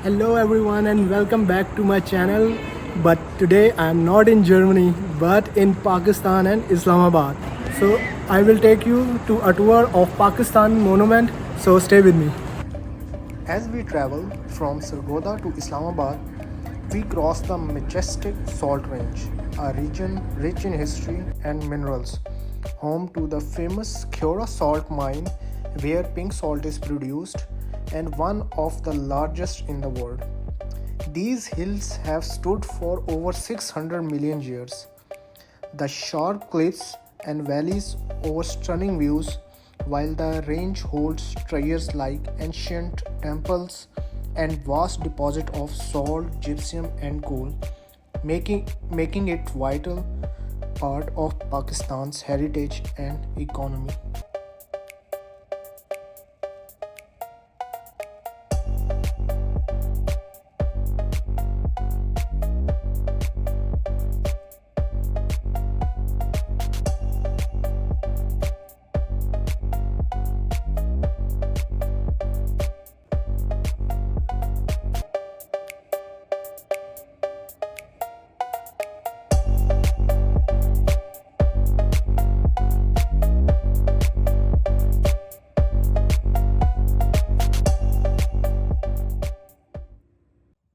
Hello everyone and welcome back to my channel. But today I am not in Germany but in Pakistan and Islamabad. So I will take you to a tour of Pakistan monument. So stay with me. As we travel from Sargodha to Islamabad, we cross the Majestic Salt Range, a region rich in history and minerals, home to the famous Khora salt mine where pink salt is produced and one of the largest in the world. These hills have stood for over 600 million years. The sharp cliffs and valleys offer stunning views, while the range holds treasures like ancient temples and vast deposit of salt, gypsum, and coal, making it vital part of Pakistan's heritage and economy.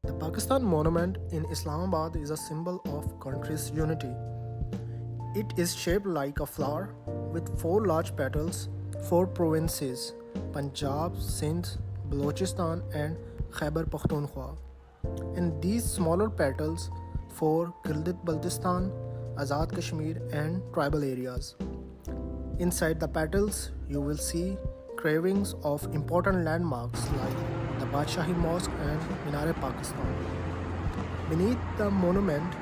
The Pakistan Monument in Islamabad is a symbol of country's unity. It is shaped like a flower with four large petals, four provinces: Punjab, Sindh, Balochistan, and Khyber Pakhtunkhwa. And these smaller petals for Gilgit Baltistan, Azad Kashmir, and tribal areas. Inside the petals, you will see carvings of important landmarks like the Badshahi Mosque and Minar-e-Pakistan. Beneath the monument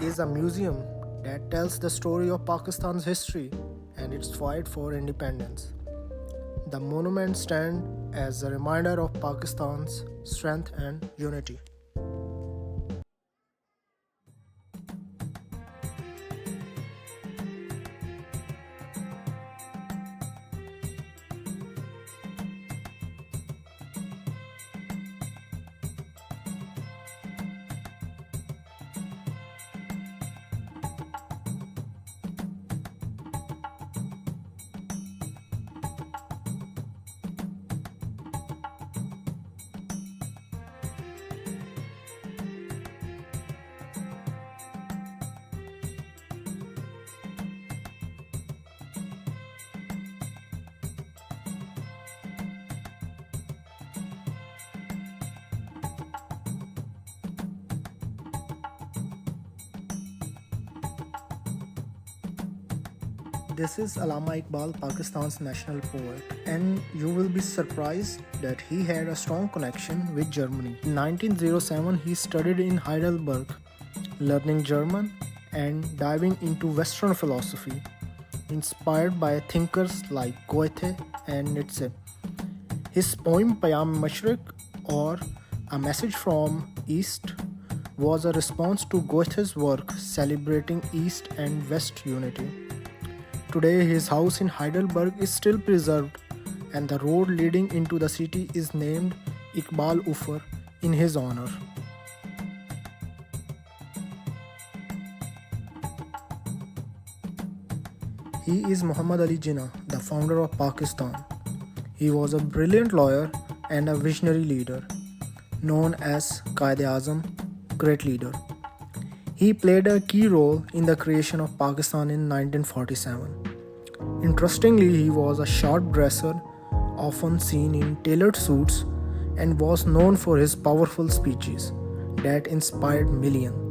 is a museum that tells the story of Pakistan's history and its fight for independence. The monument stands as a reminder of Pakistan's strength and unity. This is Allama Iqbal, Pakistan's national poet, and you will be surprised that he had a strong connection with Germany. In 1907, he studied in Heidelberg, learning German and diving into Western philosophy, inspired by thinkers like Goethe and Nietzsche. His poem Payam Mashriq, or A Message from East, was a response to Goethe's work celebrating East and West unity. Today, his house in Heidelberg is still preserved, and the road leading into the city is named Iqbal Ufer in his honor. He is Muhammad Ali Jinnah, the founder of Pakistan. He was a brilliant lawyer and a visionary leader, known as Qaid-e-Azam, great leader. He played a key role in the creation of Pakistan in 1947. Interestingly, he was a sharp dresser, often seen in tailored suits, and was known for his powerful speeches that inspired millions.